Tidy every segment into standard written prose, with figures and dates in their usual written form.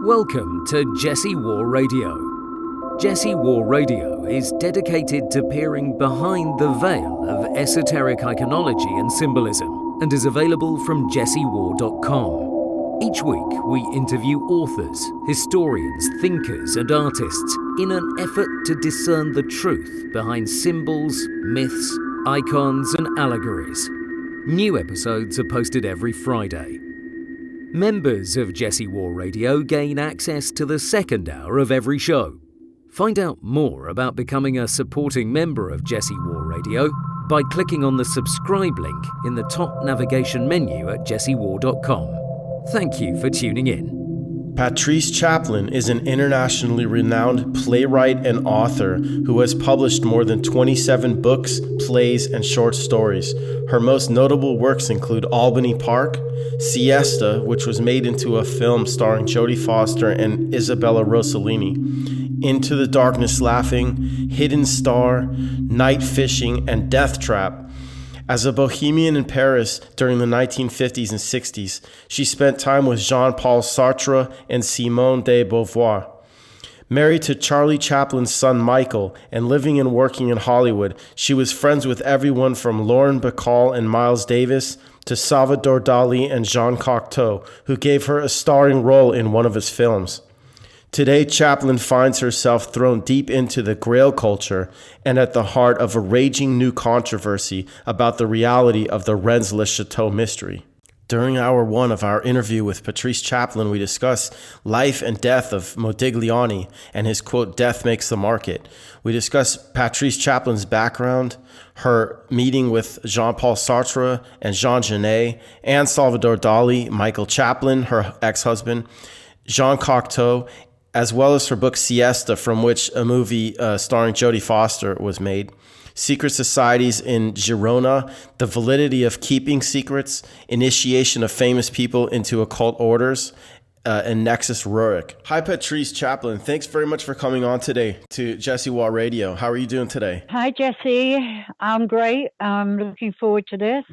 Welcome to Jesse War Radio. Jesse War Radio is dedicated to peering behind the veil of esoteric iconology and symbolism and is available from jessewar.com. Each week we interview authors, historians, thinkers and artists in an effort to discern the truth behind symbols, myths, icons and allegories. New episodes are posted every Friday. Members of Jesse War Radio gain access to the second hour of every show. Find out more about becoming a supporting member of Jesse War Radio by clicking on the subscribe link in the top navigation menu at jessewar.com. Thank you for tuning in. Patrice Chaplin is an internationally renowned playwright and author who has published more than 27 books, plays, and short stories. Her most notable works include Albany Park, Siesta, which was made into a film starring Jodi and Isabella Rossellini, Into the Darkness Laughing, Hidden Star, Night Fishing, and Death Trap. As a Bohemian in Paris during the 1950s and 60s, she spent time with Jean-Paul Sartre and Simone de Beauvoir. Married to Charlie Chaplin's son Michael and living and working in Hollywood, she was friends with everyone from Lauren Bacall and Miles Davis to Salvador Dali and Jean Cocteau, who gave her a starring role in one of his films. Today, Chaplin finds herself thrown deep into the Grail culture and at the heart of a raging new controversy about the reality of the Rennes-le-Château mystery. During hour one of our interview with Patrice Chaplin, we discuss life and death of Modigliani and his quote, "Death makes the market." We discuss Patrice Chaplin's background, her meeting with Jean-Paul Sartre and Jean Genet, and Salvador Dali, Michael Chaplin, her ex-husband, Jean Cocteau, as well as her book Siesta, from which a movie starring Jodi was made, secret societies in Girona, the validity of keeping secrets, initiation of famous people into occult orders, and Nexus Rurik. Hi, Patrice Chaplin. Thanks very much for coming on today to Jesse War Radio. How are you doing today? Hi, Jesse. I'm great. I'm looking forward to this.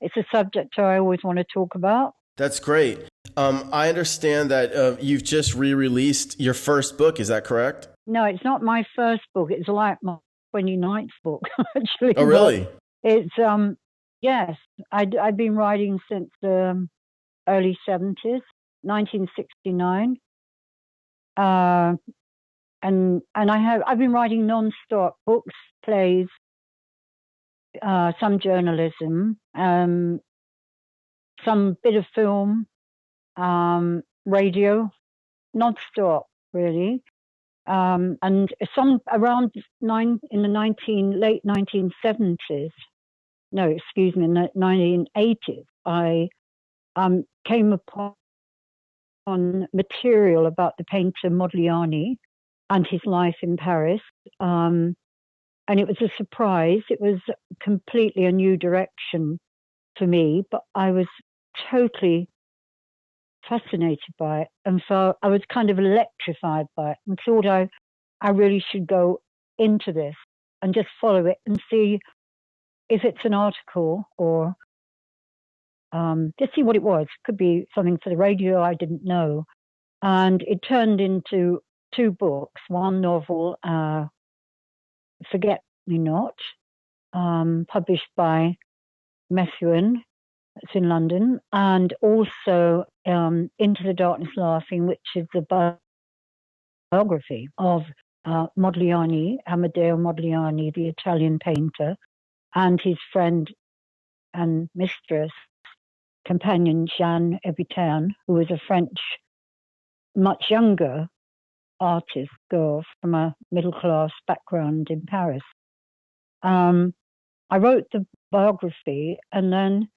It's a subject I always want to talk about. That's great. I understand that you've just re-released your first book. Is that correct? No, it's not my first book. It's like my 29th book, actually. Oh, really? It's, yes. I've been writing since the early 70s, 1969. And I've been writing non-stop books, plays, some journalism, some bit of film, radio, non-stop, really. And some around in the late 1970s, no, excuse me, in the 1980s, I came upon material about the painter Modigliani and his life in Paris. And it was a surprise. It was completely a new direction for me, but I was totally fascinated by it, and so I was kind of electrified by it and thought I really should go into this and just follow it and see if it's an article or just see what it was. Could be something for the radio, I didn't know. And it turned into two books, one novel, Forget Me Not, published by Methuen, that's in London, and also Into the Darkness Laughing, which is the biography of Modigliani, Amedeo Modigliani, the Italian painter, and his friend and mistress, companion Jeanne Hébuterne, who was a French, much younger artist girl from a middle-class background in Paris. I wrote the biography, and then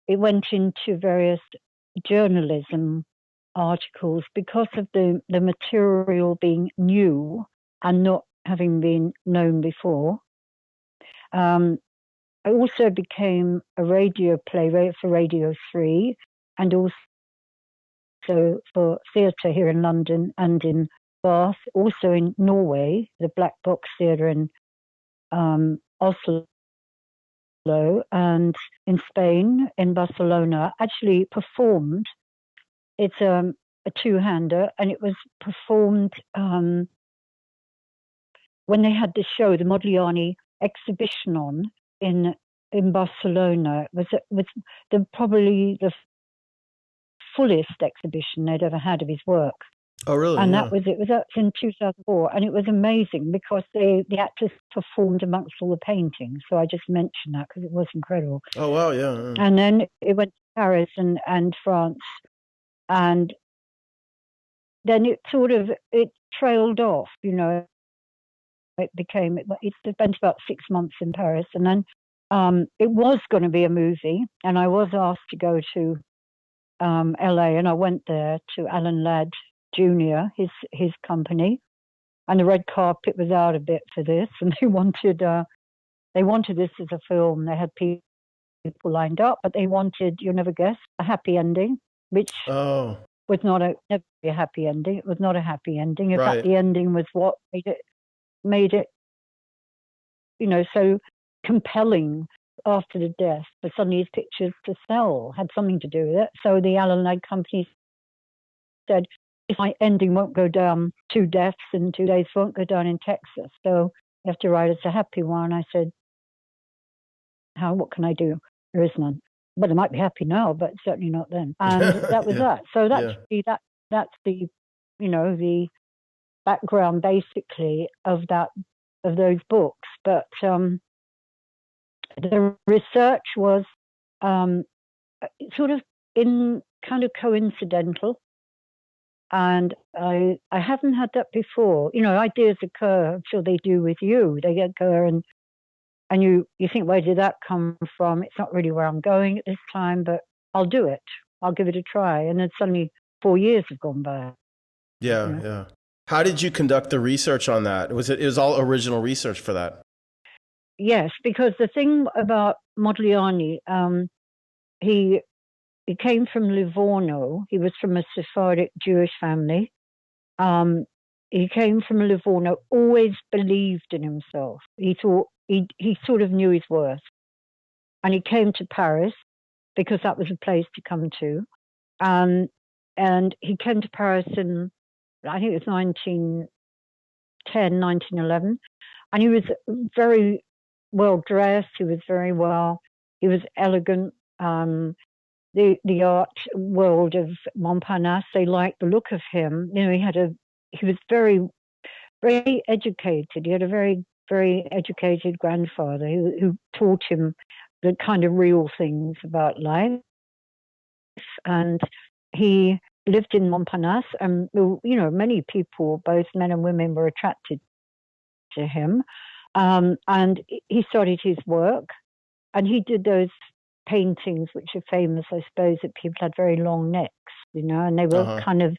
it went into various journalism articles because of the material being new and not having been known before. I also became a radio playwright for Radio 3 and also for theatre here in London and in Bath, also in Norway, the Black Box Theatre in Oslo, and in Spain, in Barcelona, actually performed. It's a two-hander, and it was performed when they had the show, the Modigliani exhibition on in Barcelona. It was probably the fullest exhibition they'd ever had of his work. Oh, really? And that was it. Was in 2004, and it was amazing because the actors performed amongst all the paintings. So I just mentioned that because it was incredible. Oh, wow, yeah. And then it went to Paris and France, and then it trailed off. It spent about 6 months in Paris, and then it was going to be a movie, and I was asked to go to LA, and I went there to Alan Ladd Jr., his company, and the red carpet was out a bit for this, and they wanted this as a film. They had people lined up, but they wanted, you'll never guess, a happy ending, which was never a happy ending. It was not a happy ending. In fact, the ending was what made it so compelling after the death for some of these pictures to sell, had something to do with it. So the Alan Ladd company said, if my ending won't go down, 2 deaths in 2 days won't go down in Texas, so you have to write us a happy one. I said, what can I do? There is none. But it might be happy now, but certainly not then. And that was that. So that's the the background basically of those books. But the research was sort of kind of coincidental, and I haven't had that before. Ideas occur. I'm sure they do with you. They occur, and you think, where did that come from? It's not really where I'm going at this time, but I'll do it. I'll give it a try. And then suddenly 4 years have gone by. Yeah. How did you conduct the research on that? It was all original research for that? Yes, because the thing about Modigliani, he came from Livorno. He was from a Sephardic Jewish family. He came from Livorno, always believed in himself. He thought he sort of knew his worth. And he came to Paris because that was a place to come to. And he came to Paris in, I think it was 1910, 1911. And he was very well dressed. He was elegant. The art world of Montparnasse, they liked the look of him. He was very, very educated. He had a very, very educated grandfather who taught him the kind of real things about life. And he lived in Montparnasse, and many people, both men and women, were attracted to him. And he started his work, and he did those paintings which are famous, I suppose, that people had very long necks, and they were kind of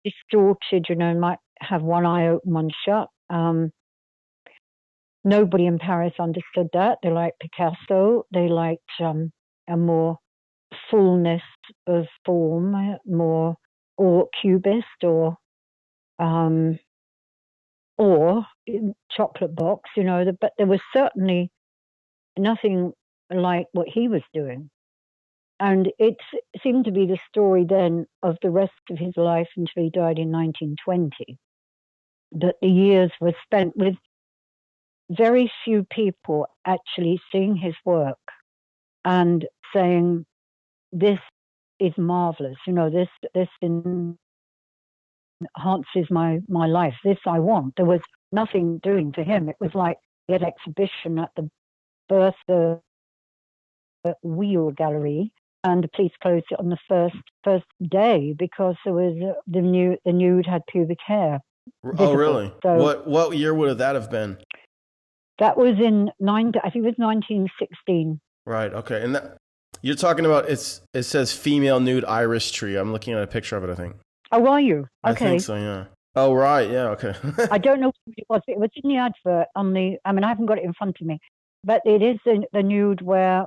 distorted, might have one eye open, one shut. Nobody in Paris understood that. They liked Picasso. They liked a more fullness of form, or cubist, or chocolate box, but there was certainly nothing like what he was doing. And it seemed to be the story then of the rest of his life until he died in 1920, that the years were spent with very few people actually seeing his work and saying, this is marvelous, this enhances my life, this I want. There was nothing doing for him. It was like he had exhibition at the Bertha Wheel Gallery, and the police closed it on the first day because there was the nude had pubic hair. Oh, really? So, what year would that have been? That was in I think it was 1916. Right. Okay. And you're talking about it says female nude iris tree. I'm looking at a picture of it, I think. Oh, are you? Okay. I think so, yeah. Oh, right. Yeah. Okay. I don't know what it was. It was in the advert I haven't got it in front of me, but it is the nude where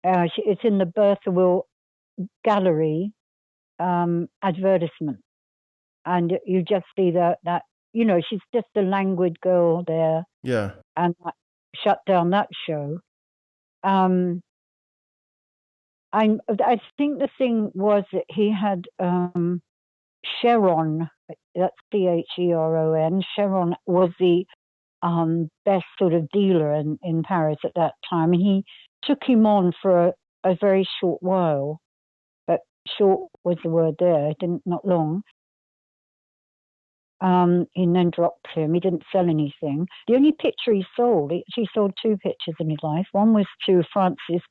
it's in the Bertha Will Gallery advertisement, and you just see that she's just a languid girl there. Yeah. And shut down that show. I think the thing was that he had Cheron, that's Cheron. Cheron was the best sort of dealer in Paris at that time, and he took him on for a very short while. But short was the word there, not long. He then dropped him. He didn't sell anything. The only picture he sold, he sold 2 pictures in his life. One was to Francis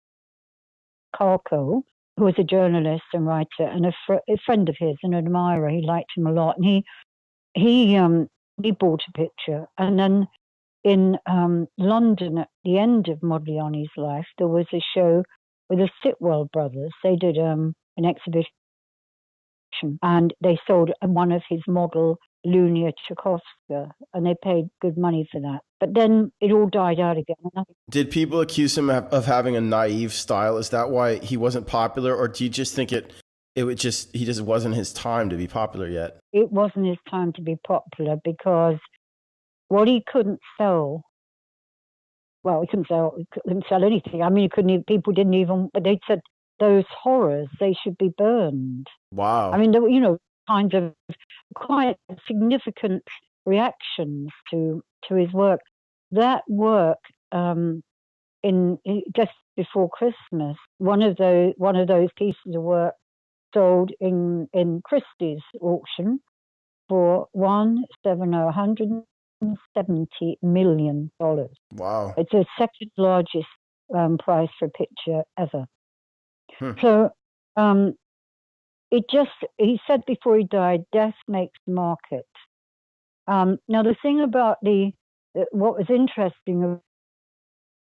Cocteau, who was a journalist and writer and a friend of his, an admirer. He liked him a lot, and he bought a picture. And then in London, at the end of Modigliani's life, there was a show with the Sitwell brothers. They did an exhibition, and they sold one of his model Lunia Tchaikovsky, and they paid good money for that. But then it all died out again. Did people accuse him of having a naive style? Is that why he wasn't popular, or do you just think he just wasn't his time to be popular yet? It wasn't his time to be popular because what he couldn't sell. Well, he couldn't sell anything. I mean, people didn't even. But they said those horrors, they should be burned. Wow. I mean, there were, kind of quite significant reactions to his work. That work, in just before Christmas, one of those pieces of work sold in Christie's auction for $170 million. Wow. It's the second largest price for a picture ever. So he said before he died, death makes the market. Now, the thing about what was interesting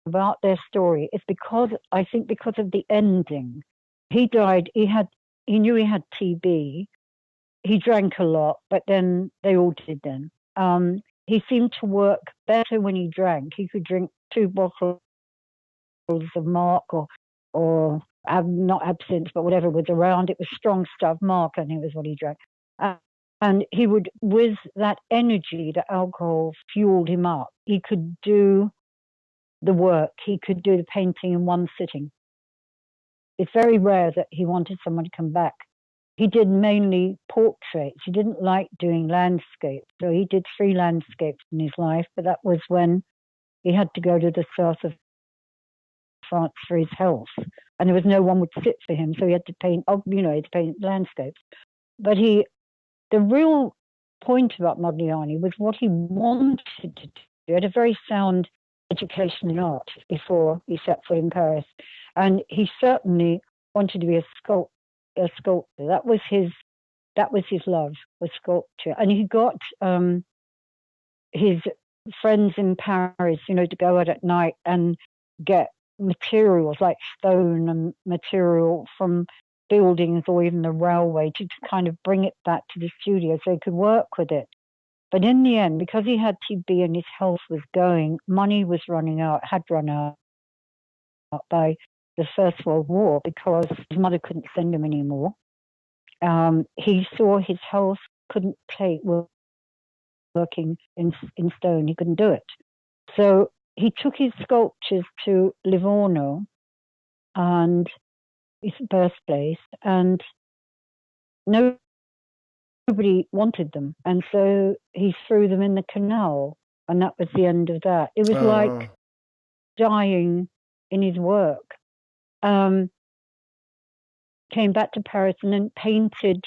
about their story is because of the ending. He died, he knew he had TB. He drank a lot, but then they all did then. He seemed to work better when he drank. He could drink 2 bottles of Mark or not absinthe, but whatever was around. It was strong stuff. Mark, I think, was what he drank. And he would, with that energy that alcohol fueled him up, he could do the work. He could do the painting in one sitting. It's very rare that he wanted someone to come back. He did mainly portraits. He didn't like doing landscapes. So he did 3 landscapes in his life, but that was when he had to go to the south of France for his health. And there was no one would sit for him, so he had to paint, he had to paint landscapes. But the real point about Modigliani was what he wanted to do. He had a very sound education in art before he set foot in Paris. And he certainly wanted to be a sculptor. That was his love, was sculpture. And he got his friends in Paris, to go out at night and get materials like stone and material from buildings or even the railway to kind of bring it back to the studio so he could work with it. But in the end, because he had TB and his health was going, money was had run out by the First World War because his mother couldn't send him anymore. He saw his health couldn't take working in stone. He couldn't do it. So he took his sculptures to Livorno, and his birthplace, and nobody wanted them. And so he threw them in the canal, and that was the end of that. It was like dying in his work. Came back to Paris and then painted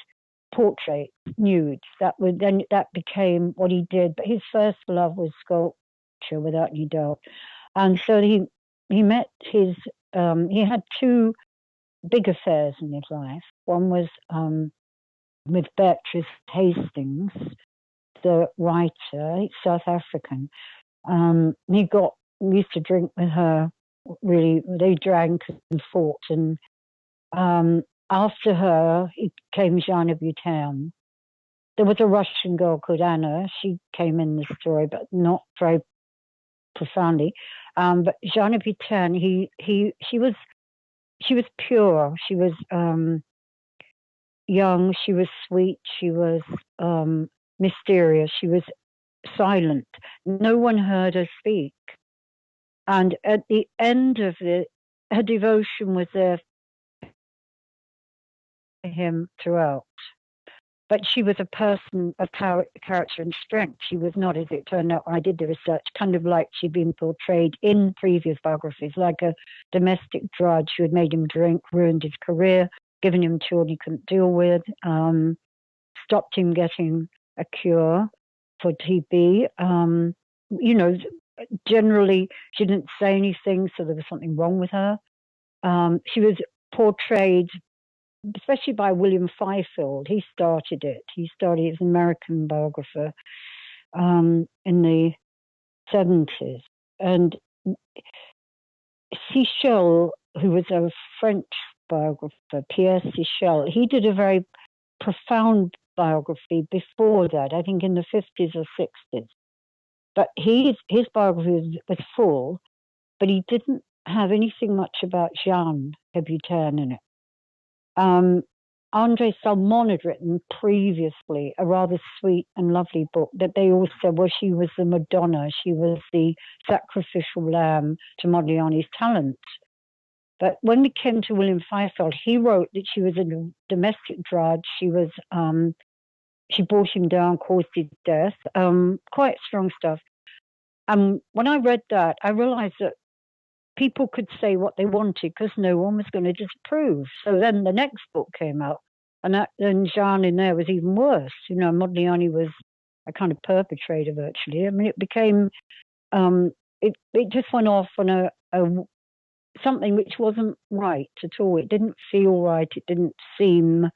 portraits, nudes. That became what he did. But his first love was sculpture, without any doubt. And so he met he had 2 big affairs in his life. One was with Beatrice Hastings, the writer, South African. He used to drink with her. Really, they drank and fought, and after her, it came Jeanne Hébuterne. There was a Russian girl called Anna. She came in the story, but not very profoundly. But Jeanne Hébuterne, she was pure. She was young. She was sweet. She was mysterious. She was silent. No one heard her speak. And at the end of her devotion was there to him throughout. But she was a person of character and strength. She was not, as it turned out, I did the research, kind of like she'd been portrayed in previous biographies, like a domestic drudge who had made him drink, ruined his career, given him children he couldn't deal with, stopped him getting a cure for TB. Generally, she didn't say anything, so there was something wrong with her. She was portrayed, especially by William Fifield. He started it. He started as an American biographer in the 70s. And Sichel, who was a French biographer, Pierre Sichel, he did a very profound biography before that, I think in the 50s or 60s. But his biography was full, but he didn't have anything much about Jeanne Hébuterne in it. André Salmon had written previously a rather sweet and lovely book that they all said, well, she was the Madonna, she was the sacrificial lamb to Modigliani's talent. But when we came to William Fifield, he wrote that she was a domestic drudge. She brought him down, caused his death. Quite strong stuff. And when I read that, I realized that people could say what they wanted because no one was going to disapprove. So then the next book came out, and Jeanne in there was even worse. Modigliani was a kind of perpetrator virtually. I mean, it became, it just went off on a something which wasn't right at all. It didn't feel right. It didn't seem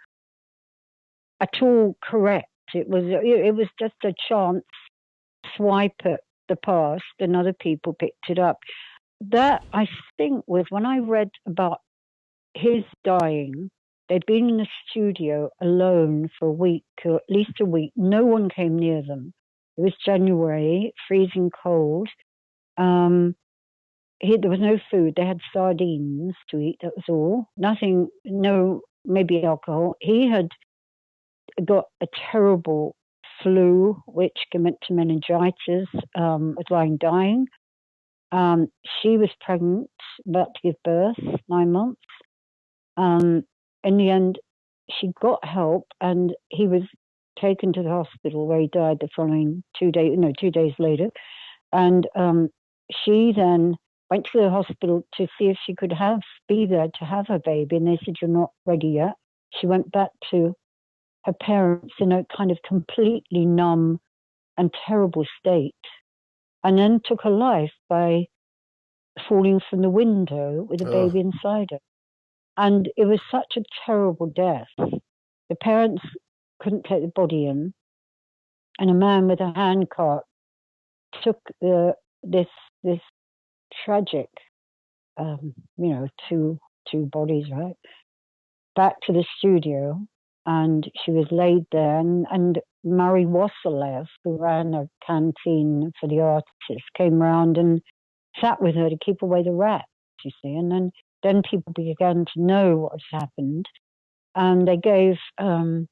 at all correct. It was just a chance swipe at the past, and other people picked it up. That, I think, was when I read about his dying. They'd been in the studio alone for a week, or at least a week. No one came near them. It was January, freezing cold. There was no food. They had sardines to eat, that was all. Nothing, maybe alcohol. He had got a terrible flu, which went to meningitis, was lying dying. She was pregnant, about to give birth, 9 months. In the end, she got help, and he was taken to the hospital where he died the following 2 days later. And she then went to the hospital to see if she could be there to have her baby, and they said, "You're not ready yet." She went back to her parents in a kind of completely numb and terrible state, and then took her life by falling from the window with a baby inside her. And it was such a terrible death. The parents couldn't take the body in, and a man with a handcart took this tragic, two bodies, right, back to the studio, and she was laid there. And Marie Wasseleff, who ran a canteen for the artists, came round and sat with her to keep away the rats, you see. And then people began to know what had happened, and they gave a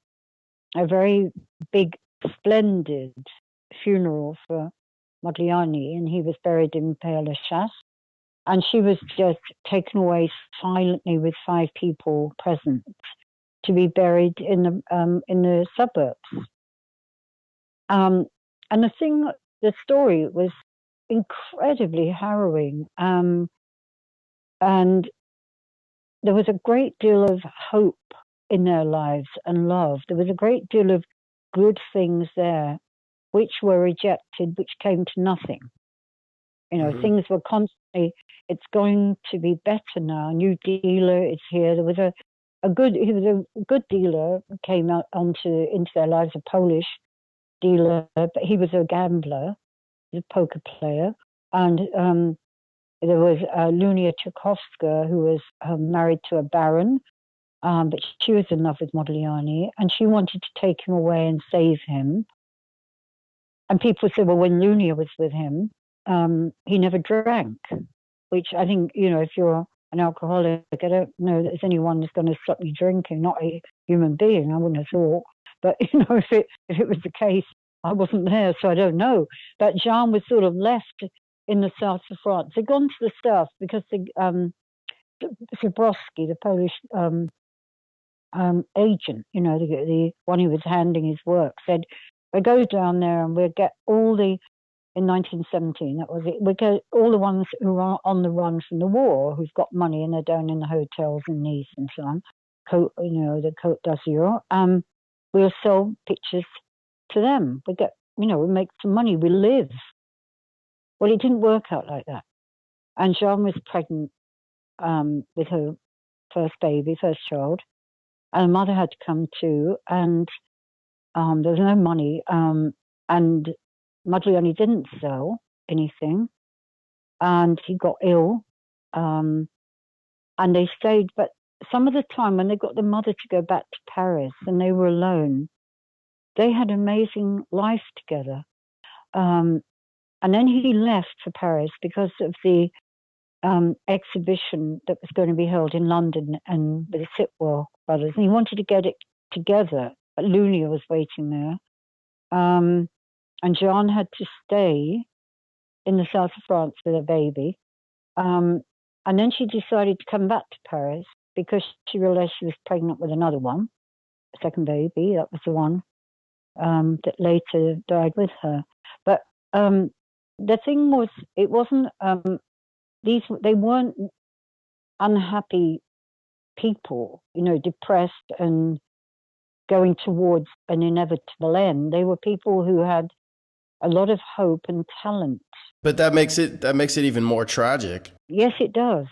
very big, splendid funeral for Modigliani, and he was buried in Père-Lachaise, and she was just taken away silently with 5 people present to be buried in the suburbs. And the story was incredibly harrowing, and there was a great deal of hope in their lives and love. There was a great deal of good things there, which were rejected, which came to nothing. Things were constantly, it's going to be better now. A new dealer is here. There was he was a good dealer, came out into their lives, a Polish dealer, but he was a gambler, a poker player. And there was Lunia Tchaikovsky, who was married to a baron, but she was in love with Modigliani, and she wanted to take him away and save him. And people said, well, when Lunia was with him, he never drank, which I think, if you're an alcoholic, I don't know that there's anyone that's going to stop you drinking, not a human being, I wouldn't have thought. But, if it was the case, I wasn't there, so I don't know. But Jeanne was sort of left in the south of France. They'd gone to the south because Zabrowski, the Polish agent, the one who was handing his work, said, "We go down there and we'll get all the." In 1917, that was it. We get all the ones who are on the run from the war, who've got money and they're down in the hotels in Nice and so on. The Côte d'Azur. We'll sell pictures to them. We get, we make some money. We live. Well, it didn't work out like that. And Jeanne was pregnant with her first child, and her mother had to come too. And there was no money. And Modigliani didn't sell anything, and he got ill, and they stayed. But some of the time when they got the mother to go back to Paris and they were alone, they had an amazing life together. And then he left for Paris because of the exhibition that was going to be held in London and with the Sitwell brothers, and he wanted to get it together, but Lunia was waiting there. And Jeanne had to stay in the south of France with a baby. And then she decided to come back to Paris because she realized she was pregnant with another one, a second baby. That was the one that later died with her. But the thing was, it wasn't, they weren't unhappy people, depressed and going towards an inevitable end. They were people who had a lot of hope and talent. But that makes it even more tragic. Yes, it does.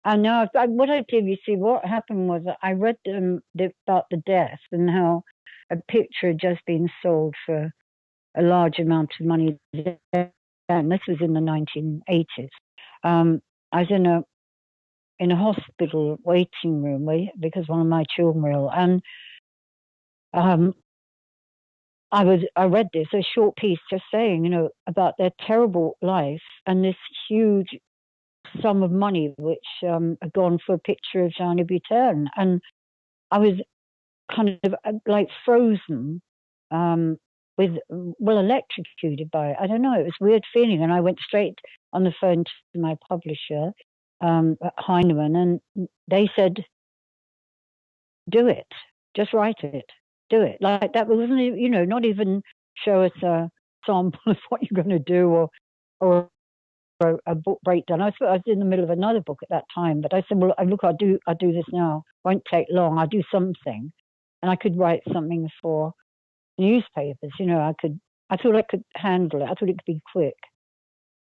And now, what I did, you see, what happened was I read about the death and how a picture had just been sold for a large amount of money. And this was in the 1980s. I was in a hospital waiting room because one of my children were ill, and I read this, a short piece just saying, about their terrible life and this huge sum of money which had gone for a picture of Jeanne Hébuterne. And I was kind of like frozen, electrocuted by it. I don't know, it was a weird feeling. And I went straight on the phone to my publisher at Heinemann, and they said, do it, just write it. Do it like that. Wasn't not even show us a sample of what you're going to do or a book breakdown. I was in the middle of another book at that time, but I said, well, look, I'll do this now. Won't take long. I'll do something, and I could write something for newspapers. I thought I could handle it. I thought it could be quick.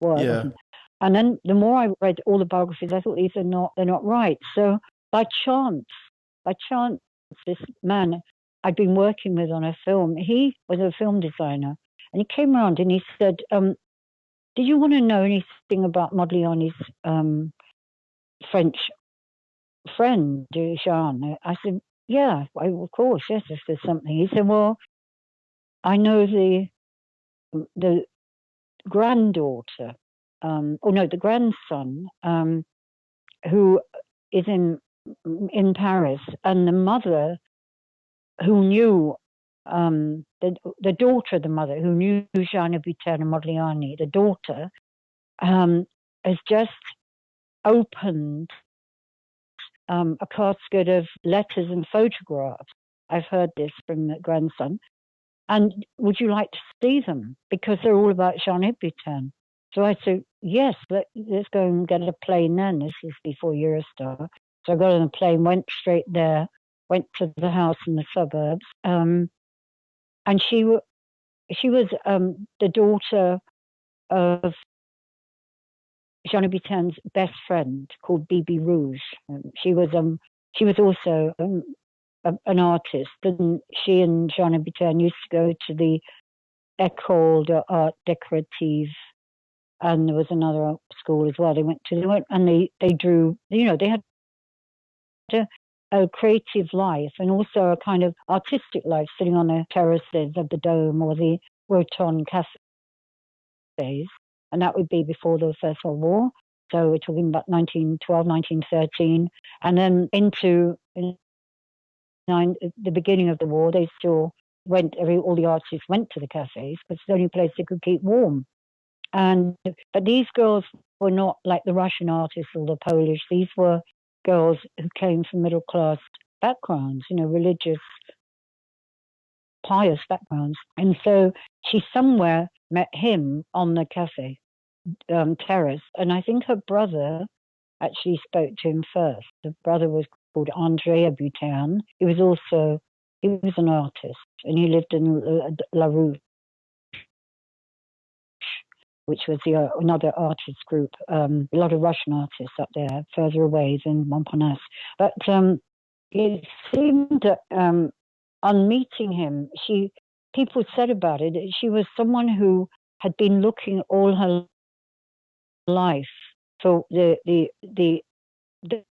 Well, yeah. And then the more I read all the biographies, I thought they're not right. So by chance, this man I'd been working with on a film, he was a film designer, and he came around and he said, did you want to know anything about Modigliani's French friend, Jeanne? I said, yeah, of course, yes, if there's something. He said, well, I know the granddaughter, the grandson, who is in Paris, and the mother who knew, the daughter of the mother who knew Jeanne Hébuterne and Modigliani, the daughter, has just opened a casket of letters and photographs. I've heard this from the grandson. And would you like to see them? Because they're all about Jeanne Hébuterne. So I said, yes, let's go and get a plane then. This is before Eurostar. So I got on a plane, went straight there, went to the house in the suburbs. And she was the daughter of Jeanne Hébuterne best friend called Bibi Rouge. She was also an artist, and she and Jeanne Hébuterne used to go to the École d'Art Décorative, and there was another school as well. They went and they drew. They had a creative life and also a kind of artistic life, sitting on the terraces of the Dome or the Roton cafes, and that would be before the First World War. So we're talking about 1912, 1913, and then into the beginning of the war. They still went. All the artists went to the cafes because it's the only place they could keep warm. But these girls were not like the Russian artists or the Polish. These were girls who came from middle class backgrounds, religious, pious backgrounds. And so she somewhere met him on the cafe terrace. And I think her brother actually spoke to him first. The brother was called Andre Hébuterne. He was an artist, and he lived in La Rue, which was another artist group. A lot of Russian artists up there, further away than Montparnasse. But it seemed that on meeting him, people said about it, she was someone who had been looking all her life for the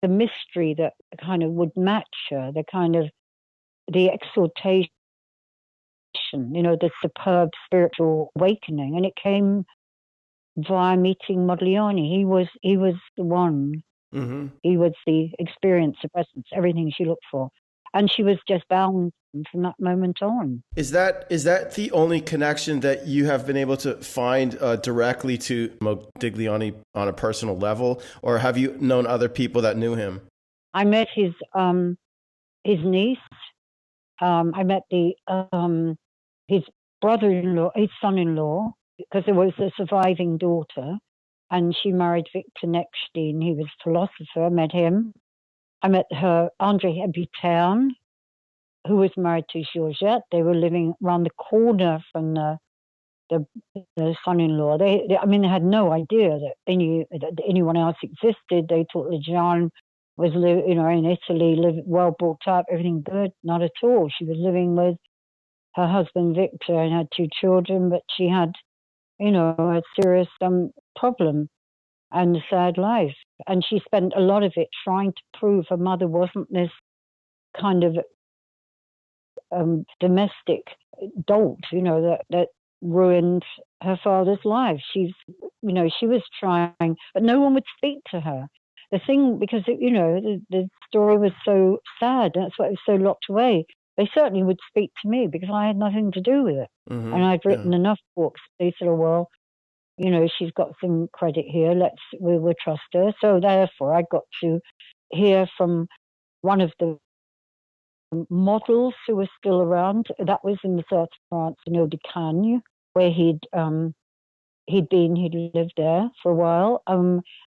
mystery that kind of would match her, the exaltation, the superb spiritual awakening, and it came via meeting Modigliani. He was the one. Mm-hmm. He was the experience, the presence, everything she looked for, and she was just bound from that moment on. Is that the only connection that you have been able to find directly to Modigliani on a personal level, or have you known other people that knew him? I met his niece. I met his brother-in-law, his son-in-law, because there was a surviving daughter, and she married Victor Neckstein. He was a philosopher. I met him. I met her, Andre Hébuterne, who was married to Georgette. They were living around the corner from the son-in-law. They had no idea that anyone else existed. They thought that Jeanne was, in Italy, well brought up, everything good. Not at all. She was living with her husband Victor and had 2 children, but she had, a serious problem and a sad life. And she spent a lot of it trying to prove her mother wasn't this kind of domestic dolt, that ruined her father's life. She was trying, but no one would speak to her. The thing, because the story was so sad, that's why it was so locked away. They certainly would speak to me because I had nothing to do with it, and I'd written enough books. They said, "Oh well, she's got some credit here. We'll trust her." So therefore, I got to hear from one of the models who was still around. That was in the south of France, in Ile-de-Cagne, where he'd lived there for a while.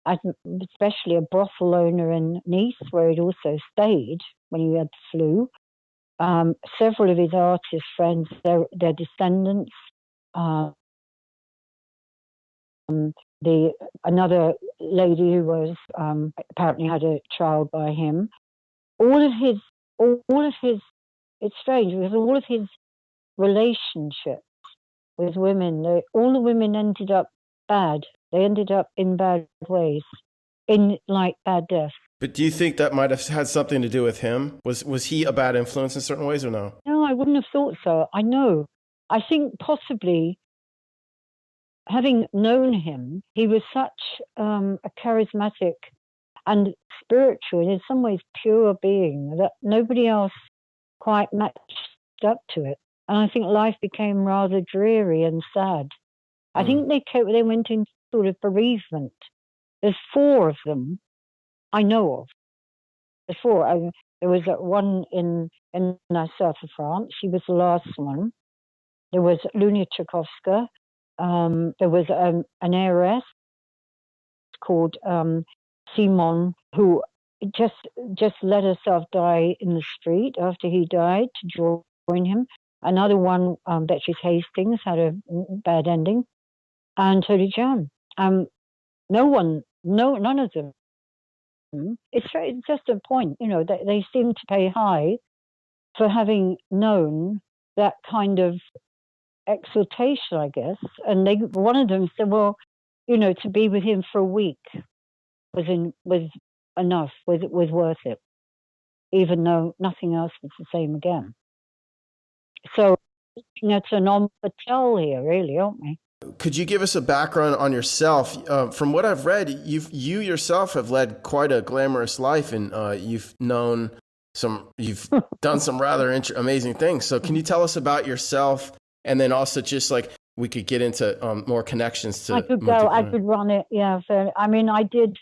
Especially a brothel owner in Nice, where he'd also stayed when he had the flu. Several of his artist friends, their descendants. Another lady who was apparently had a child by him. All of his. It's strange because all of his relationships with women, all the women ended up bad. They ended up in bad ways, in bad deaths. But do you think that might have had something to do with him? Was he a bad influence in certain ways or no? No, I wouldn't have thought so. I know. I think possibly, having known him, he was such a charismatic and spiritual, in some ways pure being, that nobody else quite matched up to it. And I think life became rather dreary and sad. I think they went into sort of bereavement. There's 4 of them I know of. There's 4. There was one in the south of France. She was the last one. There was Lunia Tchaikovsky. There was an heiress called Simone, who just let herself die in the street after he died to join him. Another one, Beatrice Hastings, had a bad ending, and so did Jeanne. None of them. It's just a point, that they seem to pay high for having known that kind of exaltation, I guess. And one of them said, well, to be with him for a week was enough, was worth it, even though nothing else was the same again. So it's a non-Bacall here, really, aren't we? Could you give us a background on yourself? From what I've read, you yourself have led quite a glamorous life, and you've done some rather amazing things. So can you tell us about yourself, and then also just we could get into more connections to. I could run it. Yeah, so, I did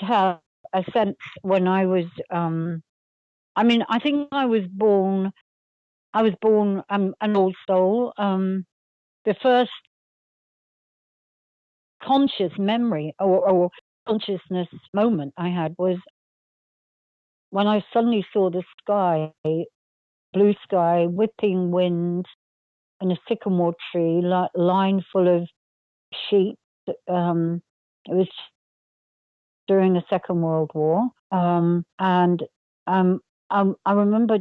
have a sense when I was I mean, I think I was born an old soul. The first conscious memory or consciousness moment I had was when I suddenly saw the sky, blue sky, whipping wind, and a sycamore tree line full of sheep. It was during the Second World War, and I remember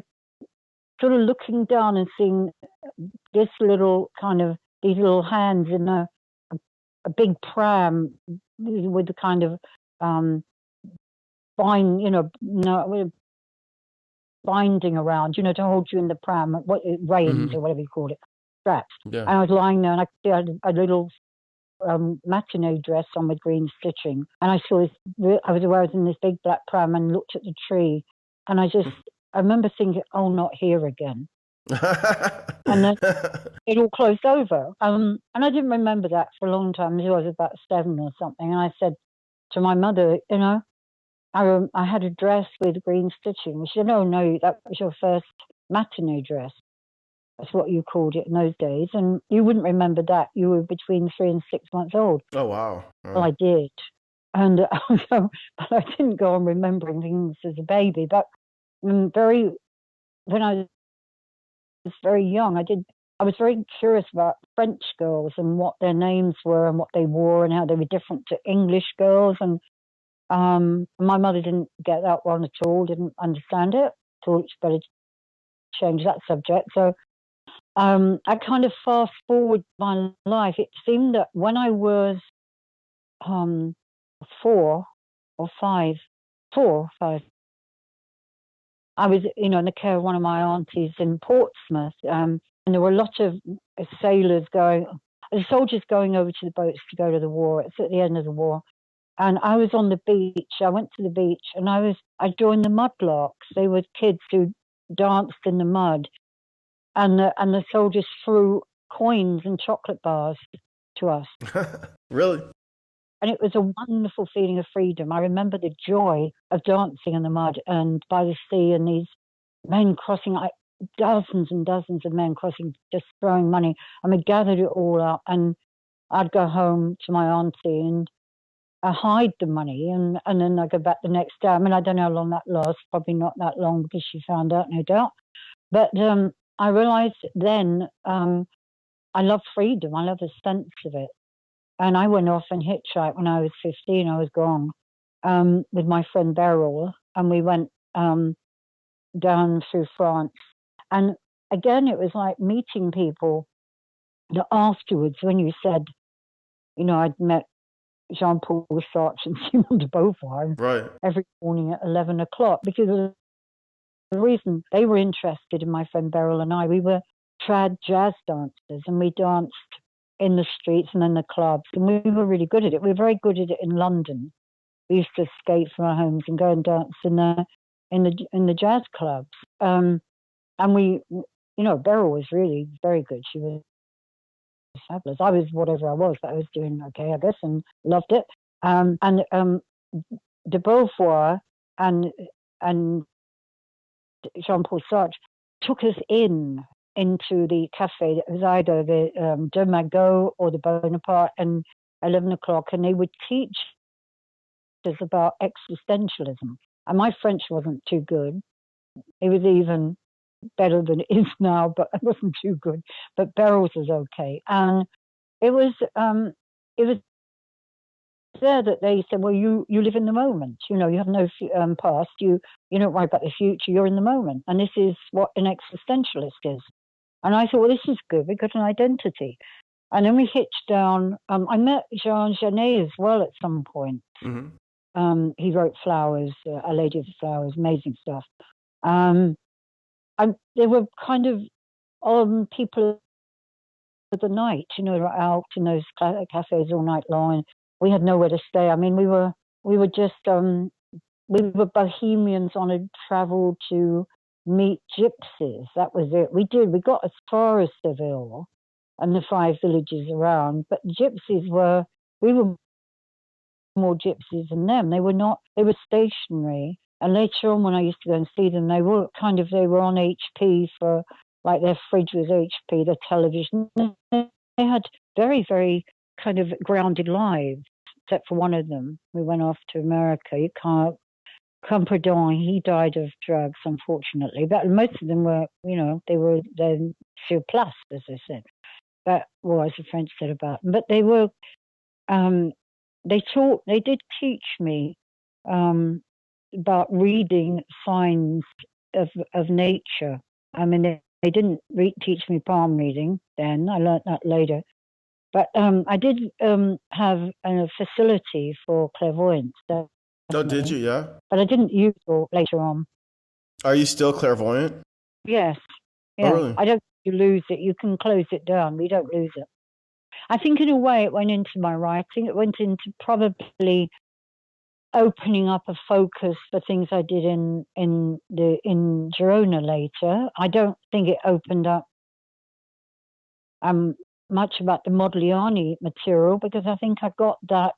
sort of looking down and seeing this little these little hands in a big pram with the kind of binding around, to hold you in the pram, reins or whatever you call it, straps. Yeah. And I was lying there, and I had a little matinee dress on with green stitching, and I saw this. I was in this big black pram and looked at the tree, and I remember thinking, "Oh, not here again." And then it all closed over. And I didn't remember that for a long time until I was about 7 or something. And I said to my mother, I had a dress with green stitching. She said, "Oh, no, that was your first matinee dress. That's what you called it in those days. And you wouldn't remember that. You were between 3 and 6 months old." Oh, wow. Well, I did. And but I didn't go on remembering things as a baby. But when I was very young, I was very curious about French girls and what their names were and what they wore and how they were different to English girls. And my mother didn't get that one at all, didn't understand it. Thought it's better to change that subject. So I kind of fast forward my life. It seemed that when I was 4 or 5, I was, in the care of one of my aunties in Portsmouth, and there were a lot of soldiers going over to the boats to go to the war. It's at the end of the war. And I was on the beach. I went to the beach, and I joined the mudlarks. They were kids who danced in the mud, and the soldiers threw coins and chocolate bars to us. Really? And it was a wonderful feeling of freedom. I remember the joy of dancing in the mud and by the sea, and these men crossing, dozens and dozens of men crossing, just throwing money. And we gathered it all up, and I'd go home to my auntie and I hide the money, and then I go back the next day. I mean, I don't know how long that lasts, probably not that long because she found out, no doubt. But I realized then I love freedom. I love the sense of it. And I went off and hitchhiked when I was 15. I was gone with my friend Beryl, and we went down through France. And again, it was like meeting people that afterwards, when you said, I'd met Jean-Paul Sartre and Simone de Beauvoir right. every morning at 11 o'clock, because of the reason they were interested in my friend Beryl and I. We were trad jazz dancers, and we danced in the streets and in the clubs, and we were really good at it. We were very good at it in London. We used to escape from our homes and go and dance in the jazz clubs. And we, Beryl was really very good. She was fabulous. I was whatever I was, but I was doing okay, I guess, and loved it. And de Beauvoir and Jean-Paul Sartre took us into the cafe. It was either the De Magot or the Bonaparte, and 11 o'clock, and they would teach us about existentialism. And my French wasn't too good. It was even better than it is now, but it wasn't too good. But Beryl's was okay. And it was there that they said, well, you live in the moment. You have no past. You don't worry about the future. You're in the moment. And this is what an existentialist is. And I thought, well, this is good. We've got an identity. And then we hitched down. I met Jean Genet as well at some point. Mm-hmm. He wrote Flowers, A Lady of the Flowers, amazing stuff. And they were kind of people of the night, out in those cafes all night long. And we had nowhere to stay. I mean, we were just we were Bohemians on a travel to meet gypsies. That was it. We got as far as Seville and the 5 villages around, but we were more gypsies than them. They were stationary, And later on, when I used to go and see them, they were on HP for, like, their fridge was HP, their television. They had very, very kind of grounded lives, except for one of them. We went off to America. You can't, Compradon, he died of drugs, unfortunately. But most of them were, they're sur place, as I said. That was the French said about them. But they were, they did teach me about reading signs of nature. I mean, they didn't teach me palm reading then. I learnt that later. But I did have a facility for clairvoyance. Oh, did you? Yeah. But I didn't use it later on. Are you still clairvoyant? Yes. Yeah. Oh, really? I don't think you lose it. You can close it down. We don't lose it. I think in a way it went into my writing. It went into probably opening up a focus for things I did in Girona later. I don't think it opened up much about the Modigliani material, because I think I got that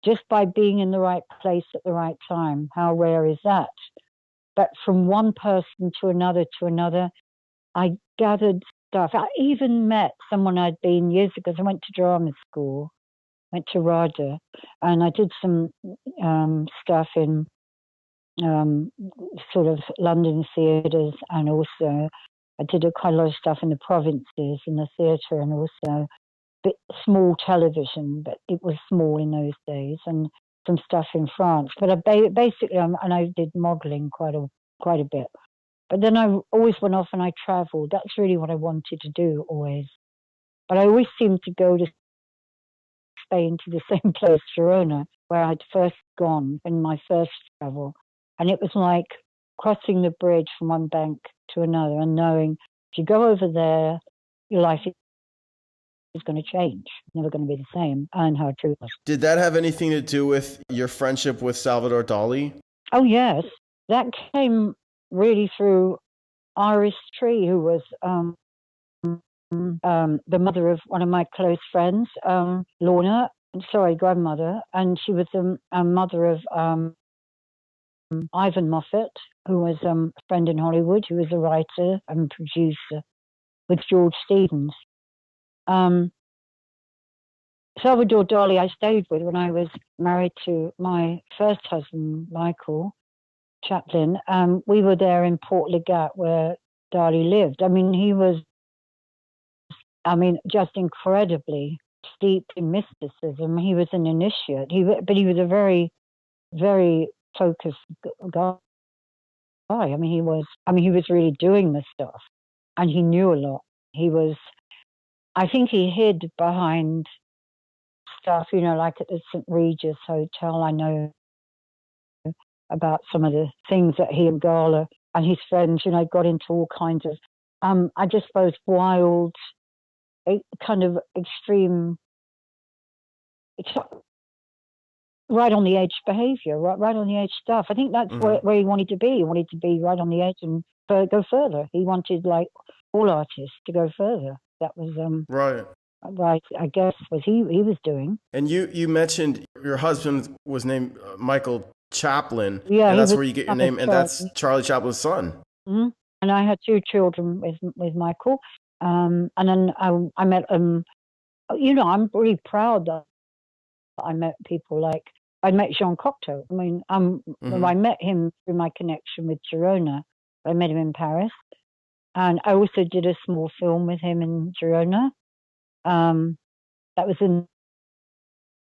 just by being in the right place at the right time. How rare is that? But from one person to another, I gathered stuff. I even met someone I'd been years ago. I went to drama school, went to RADA, and I did some stuff in sort of London theatres, and also I did quite a lot of stuff in the provinces, in the theatre, and also small television, but it was small in those days, and some stuff in France. But I basically, and I did modelling quite a bit. But then I always went off and I travelled. That's really what I wanted to do, always. But I always seemed to go to Spain, to the same place, Girona, where I'd first gone in my first travel. And it was like crossing the bridge from one bank to another and knowing if you go over there, your life is going to change. It's never going to be the same. And how true it was. Did that have anything to do with your friendship with Salvador Dali? Oh, yes. That came really through Iris Tree, who was the mother of one of my close friends, grandmother, and she was the mother of Ivan Moffat, who was a friend in Hollywood, who was a writer and producer with George Stevens. Salvador Dali I stayed with when I was married to my first husband, Michael Chaplin. We were there in Port Legat where Dali lived. I mean, he was, just incredibly steeped in mysticism. He was an initiate. But he was a very, very focused guy. He was really doing the stuff, and he knew a lot. I think he hid behind stuff, like at the St. Regis Hotel. I know about some of the things that he and Gala and his friends, got into all kinds of, I just suppose, wild, kind of extreme, right on the edge behavior, right on the edge stuff. I think that's where he wanted to be. He wanted to be right on the edge and go further. He wanted, like all artists, to go further. That was right, I guess, what he was doing. And you mentioned your husband was named Michael Chaplin. Yeah, and that's where you get your name, and that's Charlie Chaplin's son. Mm-hmm. And I had 2 children with Michael. And then I met I'm really proud that I met people like, I met Jean Cocteau. When I met him through my connection with Girona. I met him in Paris. And I also did a small film with him in Girona. That was in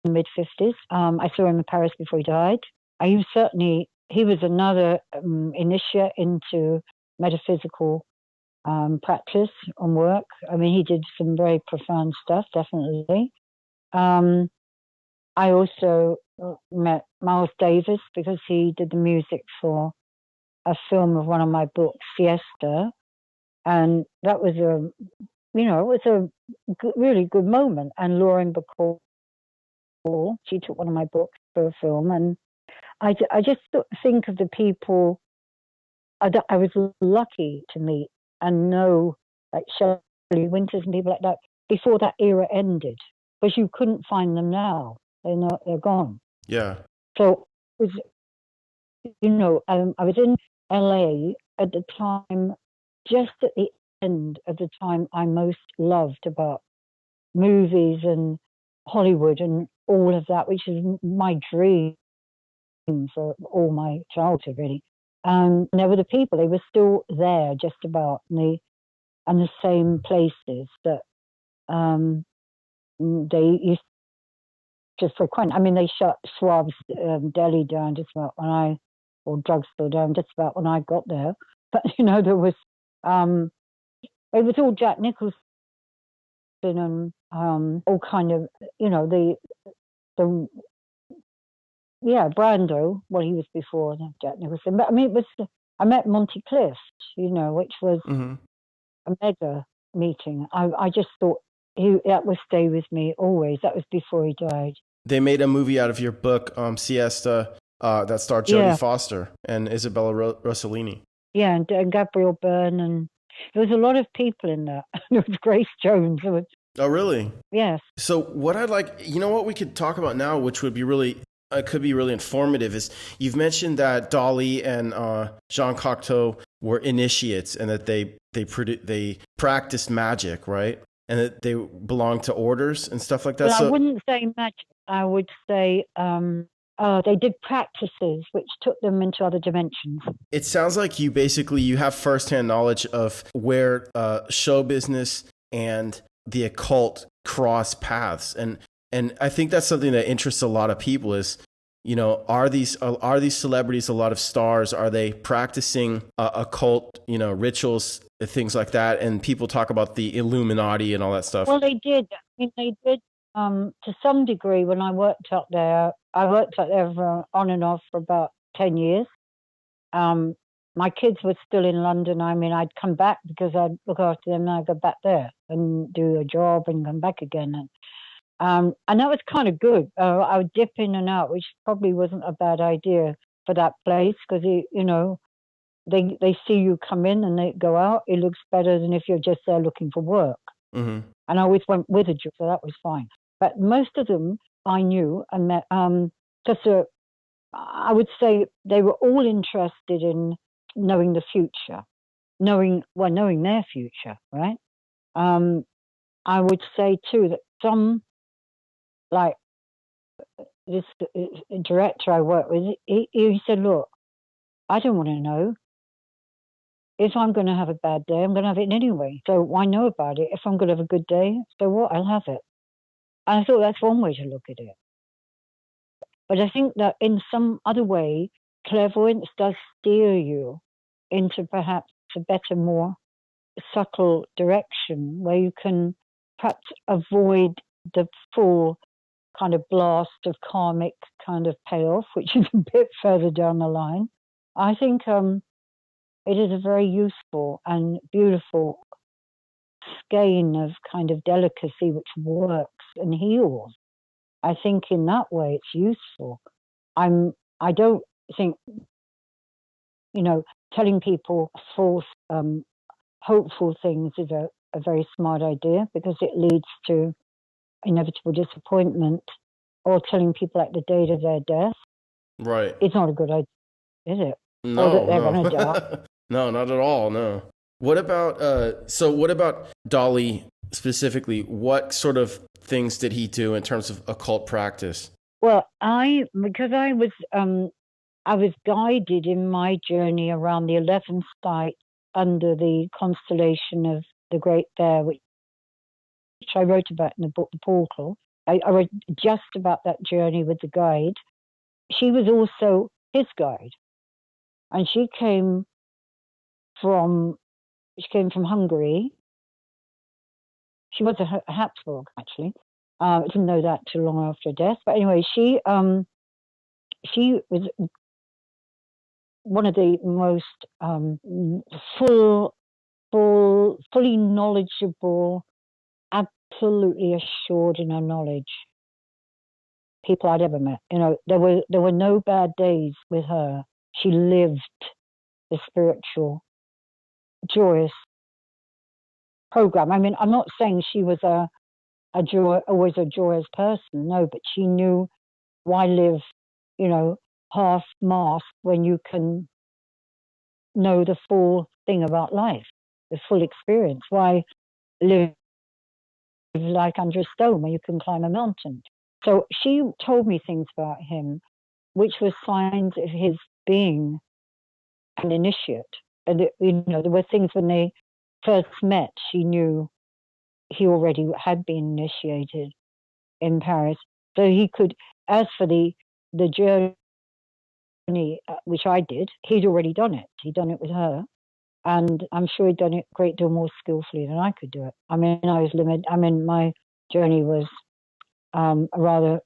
the mid-50s. I saw him in Paris before he died. He was another initiate into metaphysical practice and work. He did some very profound stuff, definitely. I also met Miles Davis because he did the music for a film of one of my books, Siesta. And that was a really good moment. And Lauren Bacall, she took one of my books for a film. And I just think of the people that I was lucky to meet and know, like Shelley Winters and people like that, before that era ended, because you couldn't find them now. They're gone. Yeah. So I was in LA at the time, just at the end of the time I most loved about movies and Hollywood and all of that, which is my dream for all my childhood, really. And there were the people; they were still there, just about, and the same places that they used to frequent. I mean, they shut Schwab's deli down just about or drugstore down just about when I got there. But there was it was all Jack Nicholson and all kind of the Brando. Well, he was before Jack Nicholson, but I mean, I met Monty Clift, which was a mega meeting. I just thought that would stay with me always. That was before he died. They made a movie out of your book, Siesta, that starred Jodie Foster and Isabella Rossellini. Yeah, and Gabriel Byrne, and there was a lot of people in that. There was Grace Jones. Oh, really? Yes. So what I'd like, what we could talk about now, which would be really, could be really informative, is you've mentioned that Dali and Jean Cocteau were initiates and that they practiced magic, right? And that they belonged to orders and stuff like that. Well, I wouldn't say magic. I would say they did practices which took them into other dimensions. It sounds like you have firsthand knowledge of where show business and the occult cross paths, and I think that's something that interests a lot of people. Is are these celebrities, a lot of stars, are they practicing occult rituals, things like that? And people talk about the Illuminati and all that stuff. Well, they did. I mean, they did to some degree. When I worked up there, on and off for about 10 years. My kids were still in London. I mean, I'd come back because I'd look after them, and I'd go back there and do a job and come back again. And that was kind of good. I would dip in and out, which probably wasn't a bad idea for that place, because they see you come in and they go out. It looks better than if you're just there looking for work. Mm-hmm. And I always went with a job, so that was fine. But most of them I knew and met, because I would say they were all interested in knowing the future, knowing their future, right? I would say too that some, like this director I worked with, he said, look, I don't want to know. If I'm going to have a bad day, I'm going to have it anyway. So why know about it? If I'm going to have a good day, so what? I'll have it. And I thought that's one way to look at it. But I think that in some other way, clairvoyance does steer you into perhaps a better, more subtle direction where you can perhaps avoid the full kind of blast of karmic kind of payoff, which is a bit further down the line. I think it is a very useful and beautiful skein of kind of delicacy which works and heals. I think in that way it's useful. I don't think, telling people false, hopeful things is a very smart idea, because it leads to inevitable disappointment, or telling people like the date of their death. Right. It's not a good idea, is it? No, or that they're going to die. No, not at all. No. What about Dali specifically? What sort of things did he do in terms of occult practice? Well, because I was guided in my journey around the 11th site under the constellation of the Great Bear, which I wrote about in the book, The Portal. I wrote just about that journey with the guide. She was also his guide, and she came from Hungary. She was a Habsburg, actually. I didn't know that too long after her death. But anyway, she was one of the most fully knowledgeable, absolutely assured in her knowledge people I'd ever met. There were no bad days with her. She lived the spiritual, joyous program. I mean, I'm not saying she was always a joyous person, no, but she knew why live, half mast when you can know the full thing about life, the full experience. Why live like under a stone when you can climb a mountain? So she told me things about him, which were signs of his being an initiate. And, there were things when they first met, she knew he already had been initiated in Paris. So he could, as for the journey, which I did, he'd already done it. He'd done it with her. And I'm sure he'd done it a great deal more skillfully than I could do it. I mean, I was limited. I mean, my journey was a rather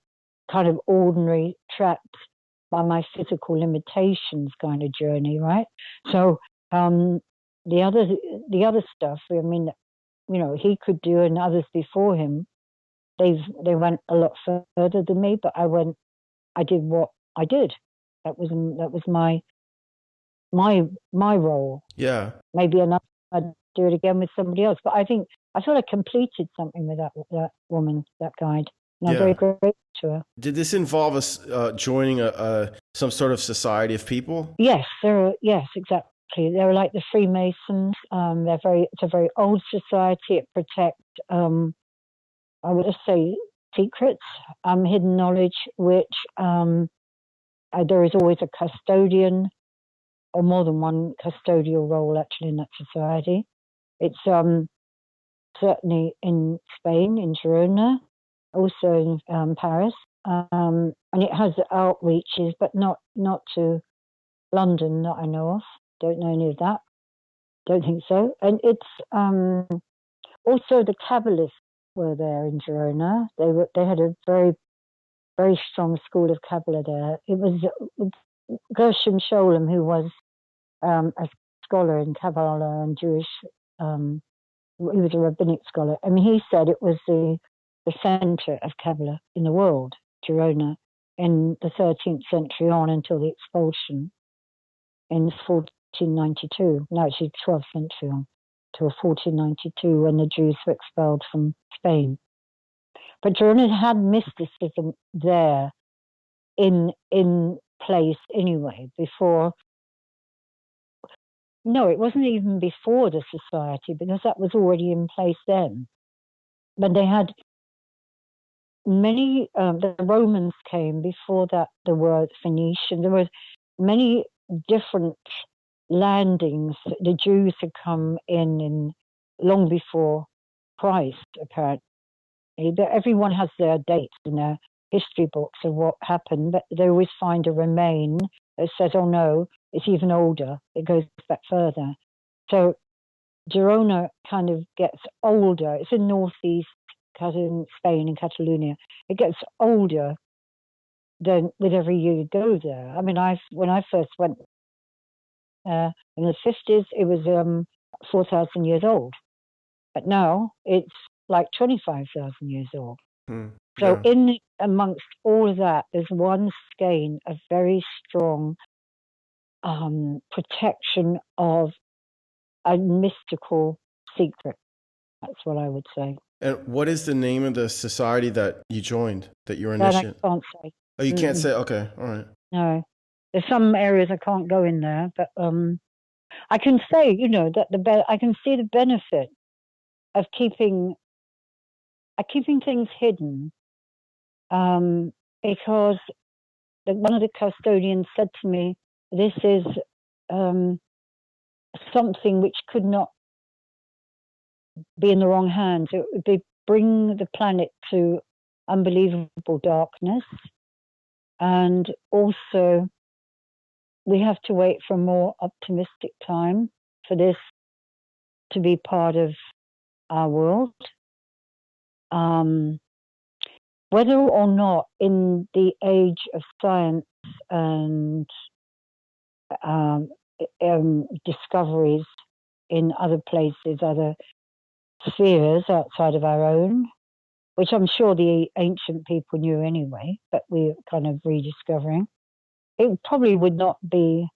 kind of ordinary, trapped by my physical limitations kind of journey, right? So the other stuff, I mean, he could do, and others before him, they went a lot further than me, but I did what I did. That was my role. Yeah. Maybe I'd do it again with somebody else, but I thought I completed something with that woman, that guide. And I'm very grateful to her. Did this involve us joining some sort of society of people? Yes, yes, exactly. They're like the Freemasons. It's a very old society. It protects, I would just say, secrets, hidden knowledge, which there is always a custodian, or more than one custodial role actually in that society. It's certainly in Spain, in Girona, also in Paris, and it has outreaches, but not to London that I know of. Don't know any of that. Don't think so. And it's also the Kabbalists were there in Girona. They had a very, very strong school of Kabbalah there. It was Gershom Scholem, who was a scholar in Kabbalah and Jewish. He was a rabbinic scholar. I mean, he said it was the center of Kabbalah in the world, Girona, in the 13th century on until the expulsion in 1492. No, actually 12th century on till 1492 when the Jews were expelled from Spain. But Girona had mysticism there in place anyway before. No, it wasn't even before the society, because that was already in place then. But they had many, the Romans came before that, there were Phoenicians, there were many different landings. The Jews had come in long before Christ, apparently. Everyone has their dates in their history books of what happened, but they always find a remain that says, oh no, it's even older, it goes back further. So Girona kind of gets older. It's in northeast in Spain, in Catalonia. It gets older than with every year you go there. I mean, when I first went in the 50s, it was 4,000 years old. But now it's like 25,000 years old. So in amongst all of that, there's one skein of very strong protection of a mystical secret. That's what I would say. And what is the name of the society that you joined, that you were initiated? I can't say. Oh, you can't say? Okay, all right. No. There's some areas I can't go in there, but I can say, that I can see the benefit of keeping things hidden, because one of the custodians said to me, this is something which could not be in the wrong hands. It would bring the planet to unbelievable darkness. And also, we have to wait for a more optimistic time for this to be part of our world. Whether or not in the age of science and discoveries in other places, other spheres outside of our own, which I'm sure the ancient people knew anyway, but we're kind of rediscovering. It probably would not be,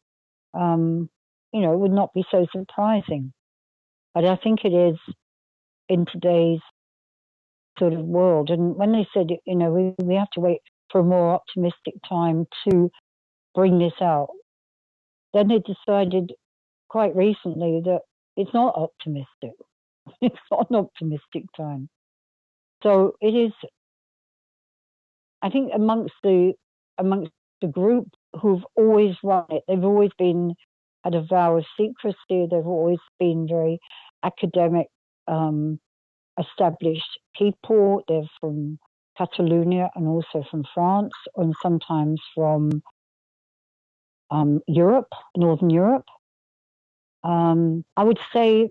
it would not be so surprising. But I think it is in today's sort of world. And when they said, we have to wait for a more optimistic time to bring this out. Then they decided quite recently that it's not optimistic. It's not an optimistic time. So it is, I think, amongst the group who've always run it, they've always had a vow of secrecy. They've always been very academic, established people. They're from Catalonia and also from France, and sometimes from Europe, Northern Europe. I would say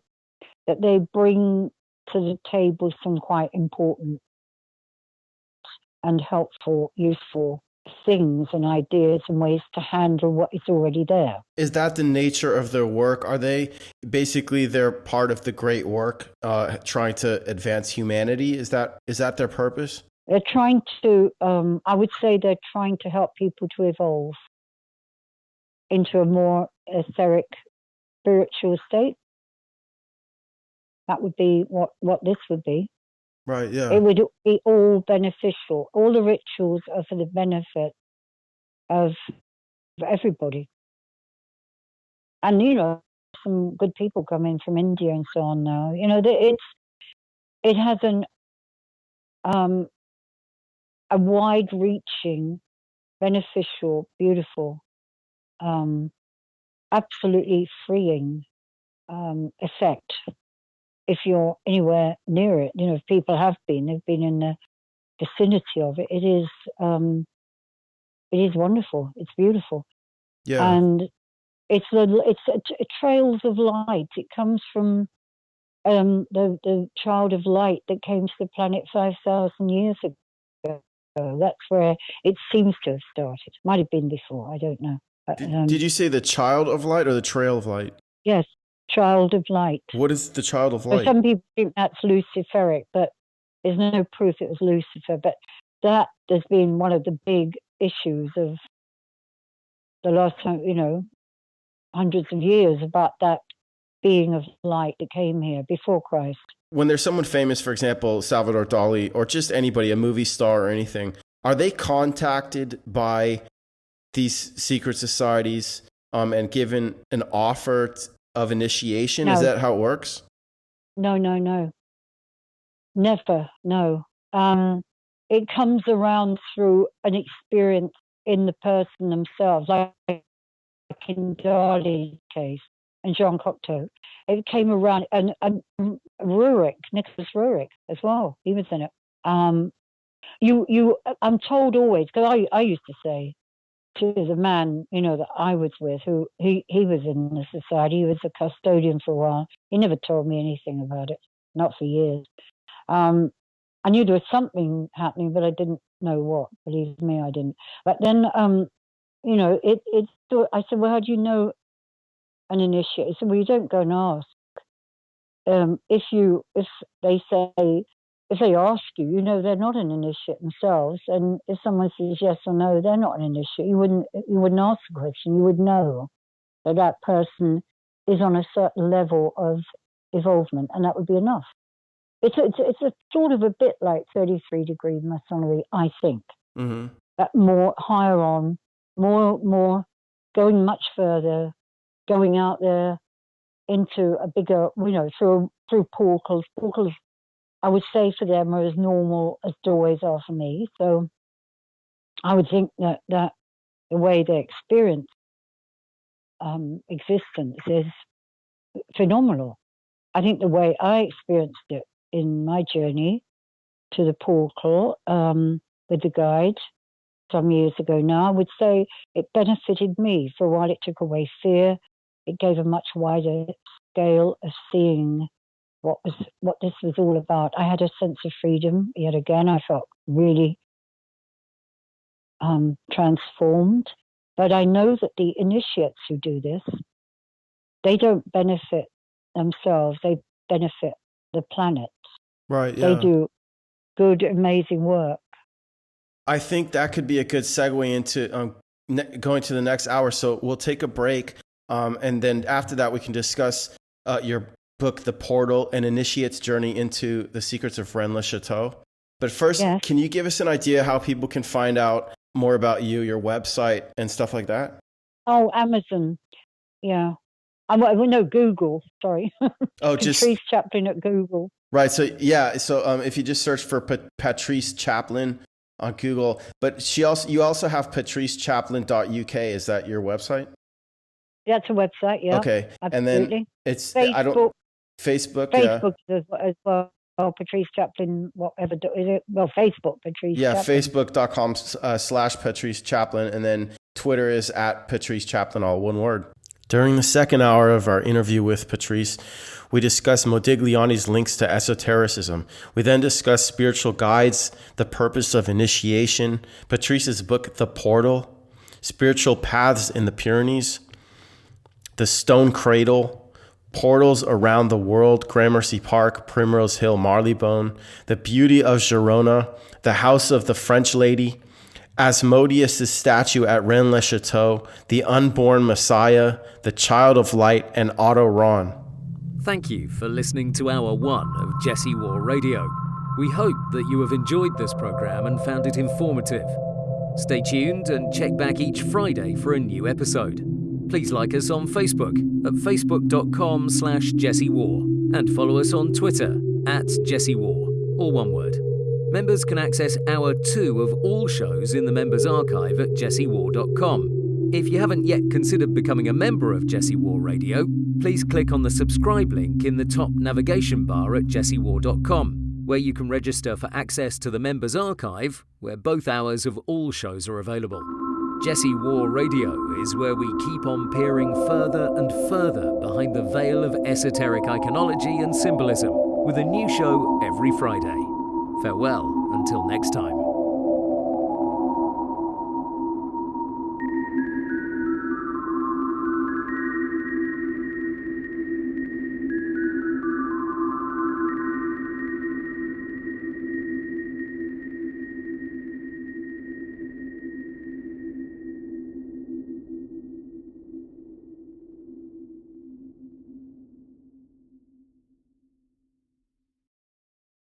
that they bring to the table some quite important and helpful, useful things and ideas and ways to handle what is already there. Is that the nature of their work? Are they basically, they're part of the great work, trying to advance humanity? Is that their purpose? They're trying to, I would say they're trying to help people to evolve into a more etheric, spiritual state. That would be what this would be. Right, yeah. It would be all beneficial. All the rituals are for the benefit of everybody. And, some good people come in from India and so on now. It has a wide-reaching, beneficial, beautiful, absolutely freeing effect. If you're anywhere near it, if people they've been in the vicinity of it. It is wonderful. It's beautiful. Yeah. And it's trails of light. It comes from the child of light that came to the planet 5,000 years ago. That's where it seems to have started. Might have been before. I don't know. But, did you say the child of light or the trail of light? Yes. Child of light. What is the child of light? So some people think that's Luciferic, but there's no proof it was Lucifer. But that has been one of the big issues of the last time, hundreds of years, about that being of light that came here before Christ. When there's someone famous, for example, Salvador Dali, or just anybody, a movie star or anything, are they contacted by these secret societies and given an offer of initiation? No. Is that how it works? No. Never, no. It comes around through an experience in the person themselves, like in Dali's case and Jean Cocteau. It came around, and Nicholas Roerich as well. He was in it. I'm told always, because I used to say to the man, that I was with, who he was in the society. He was a custodian for a while. He never told me anything about it, not for years. I knew there was something happening, but I didn't know what. Believe me, I didn't. But then, I said, well, how do you know an initiate? He said, well, you don't go and ask. If they ask you, they're not an initiate themselves. And if someone says yes or no, they're not an initiate. You wouldn't ask the question. You would know that person is on a certain level of evolvement, and that would be enough. It's a sort of a bit like 33-degree Masonry, I think. Mm-hmm. That more higher on, more going much further, going out there into a bigger, through portals. Portals, I would say, for them are as normal as doorways are for me. So I would think that the way they experience existence is phenomenal. I think the way I experienced it in my journey to the portal with the guide some years ago now, I would say it benefited me. For a while, it took away fear. It gave a much wider scale of seeing what this was all about. I had a sense of freedom. Yet again, I felt really transformed. But I know that the initiates who do this, they don't benefit themselves. They benefit the planet. Right, yeah. They do good, amazing work. I think that could be a good segue into going to the next hour. So we'll take a break. And then after that, we can discuss your book, The Portal, an Initiate's Journey into the Secrets of Rennes-le-Château. But first, Yes. Can you give us an idea how people can find out more about you, your website and stuff like that? Oh, Amazon. Yeah. No, Google. Sorry. Oh, just Patrice Chaplin at Google. right. So yeah. So if you just search for Patrice Chaplin on Google, but you also have patricechaplin.uk. Is that your website? That's a website. Yeah. Okay. Absolutely. And then it's Facebook. Facebook. Facebook as well. Patrice Chaplin, whatever. Is it? Well, Facebook, Patrice Chaplin. Facebook.com/Patrice Chaplin. And then Twitter is at Patrice Chaplin, all one word. During the second hour of our interview with Patrice, we discuss Modigliani's links to esotericism. We then discuss spiritual guides, the purpose of initiation, Patrice's book, The Portal, spiritual paths in the Pyrenees, the Stone Cradle, portals around the world, Gramercy Park, Primrose Hill, Marylebone, the beauty of Girona, the house of the French lady, Asmodeus' statue at Rennes-le-Château, the unborn Messiah, the child of light, and Otto Rahn. Thank you for listening to Hour 1 of Jesse War Radio. We hope that you have enjoyed this program and found it informative. Stay tuned and check back each Friday for a new episode. Please like us on Facebook at facebook.com/Jesse War and follow us on Twitter at Jesse War, all one word. Members can access Hour 2 of all shows in the Members Archive at jessewar.com. If you haven't yet considered becoming a member of Jesse War Radio, please click on the subscribe link in the top navigation bar at jessewar.com, where you can register for access to the Members Archive, where both hours of all shows are available. Jesse War Radio is where we keep on peering further and further behind the veil of esoteric iconology and symbolism, with a new show every Friday. Farewell until next time.